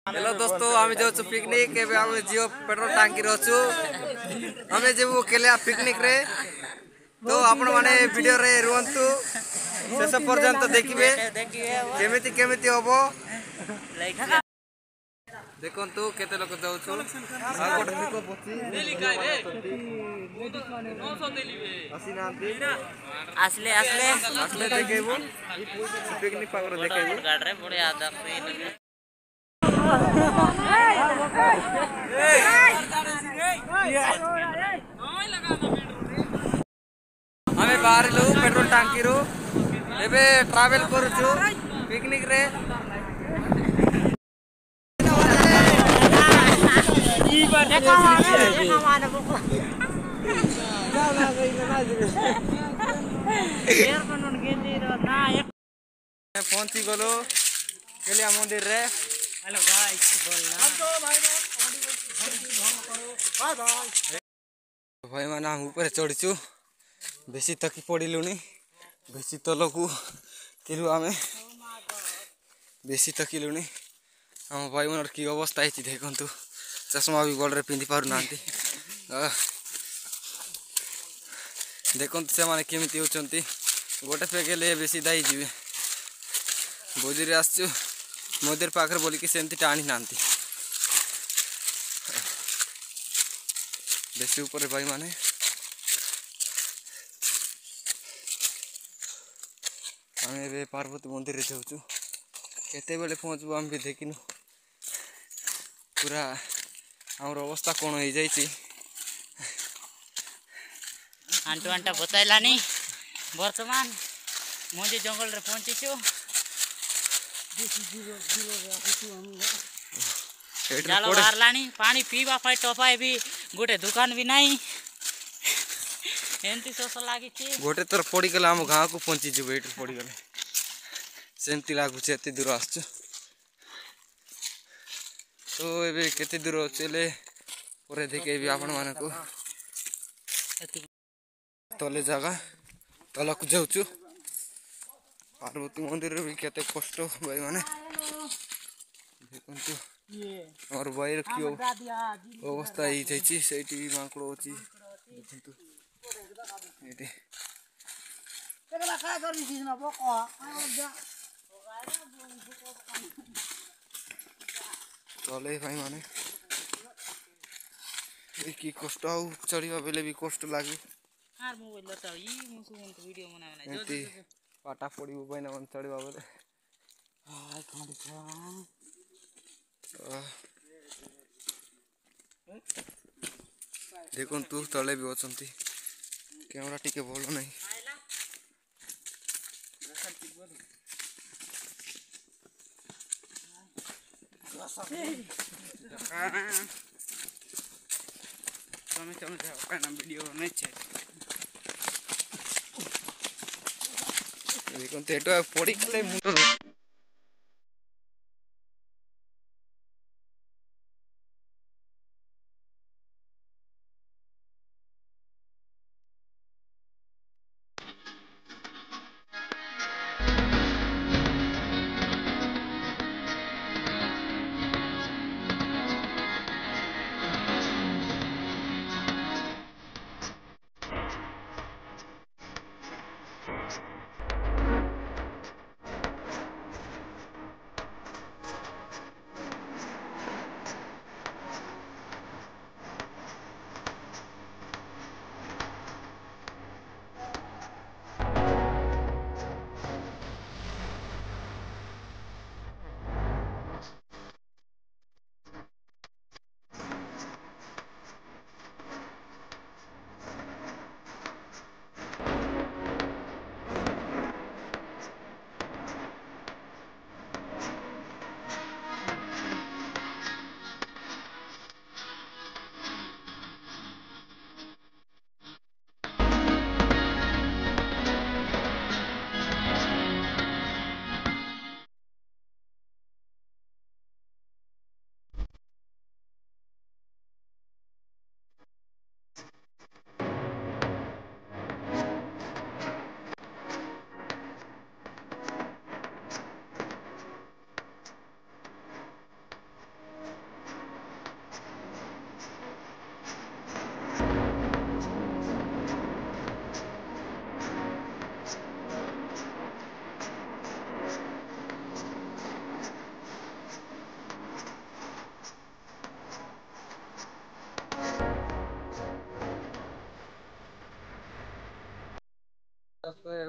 hello दोस्तों आम जाऊँ पिकनिक आम जीव पेट्रोल टांकी रचु आम जीवु केलिया पिकनिक रे तो आपण माने वीडियो रे रुहंतु शेष पर्यंत देखिबे केमिति केमिति होबो देखंतु केते लोक जाउछु आ गोटे पिको बची देली काय रे 900 देली बे आसीनांती आसले आसले आसले देखेबो पिकनिक पाकर देखेबो गाड़ रे बड़े आदर से हमें बाहर लो पेट्रोल टांकी रो एबे ट्रैवल करूछु पिकनिक रे पहुंची गलो केलिया मंदिर रे हेलो गाइस भाई माने हम ऊपर चढ़ीचु बेसी तकी पड़िलुनी बेसी तलकू किलु आमे बेसी तकिलुनी हम भाई मन की अवस्था है देखंतु चश्मा भी गोल रे पिंधि पारु नांती देखंतु से माने केमिति होचंती गोटे पेगेले बेसी दाई जीवे बोजिरे आसचु मोदीर पाखर बोली कि सेमती टाणी नांती बेसी ऊपर भाई माने आम ए पार्वती मंदिर रे जाऊँ केते बेले पहुँचबू आम भी देखिनु पूरा आमर अवस्था कौन हो जाइए आंटू आंटा बताइलानी वर्तमान मुझे जंगल रे पहुंचीछु जाल बारलानी पानी पीवा पाई टपाए भी गोटे दुकान भी नहीं एंती सोस लागी छी गोटे तर पड़ी गला हम गाँव को पहुंची जब एट पड़ी गले सेमती लागु छे एते दूर आसछु तो एबे केते दूर चले परे देखे भी आपण माने को तले जगह तलक जाउछु पार्वती मंदिर रे भी केते कष्ट भाई माने देखंतु और बाहर की अवस्था ही जाइछि सेठी भी माकड़ो अछि देखंतु एटे केला का करी छी ना बको चले भाई माने की कष्ट आउ चढ़िबा बेले भी कष्ट लागे हां मोबाइल लटा ई मुसु वीडियो बना जो पाटा पड़िबो बइना मन चढ़िबा बेले हाय खांडी खा देखो तू तले भी अछंती कैमरा टिके बोलो नहीं તમે તમે કાના વિડિયો નહીં છે देखो तेटो पड़ी गले मुंडो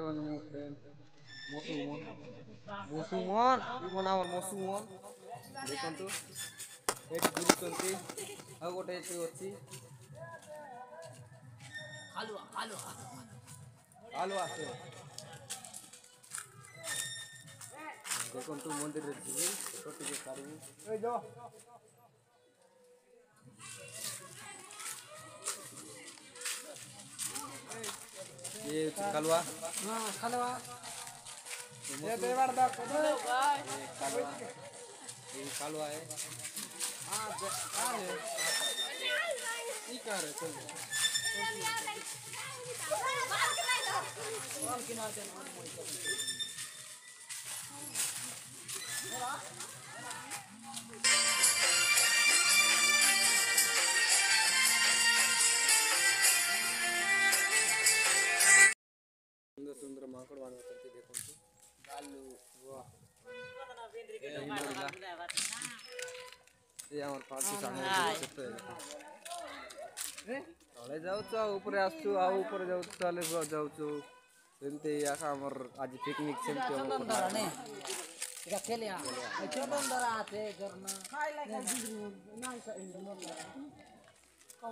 ମାନେ ମୋ ଫ୍ରେଣ୍ଡ ମସୁମନ ଇଏ ଆମର ମସୁମନ ଦେଖନ୍ତୁ ଏଠି ବୁଲୁଛନ୍ତି ଆଉ ଗୋଟେ ଏଠି ଅଛି ଆଲୁ ଆସେ ଦେଖନ୍ତୁ ମନ୍ଦିରରେ ଯିବି ଫଟୋ ଟିକେ କାଢ଼ିବି ये कालवा खालवा ये कालवा है सुंदर सुंदर माकड़ मान देखो ये हमर फालतू तले जाऊँ आ ऊपर आसु आ ऊपर जाऊँ तले जाऊँ सेमती आका हमर आज पिकनिक सेमती खेलिया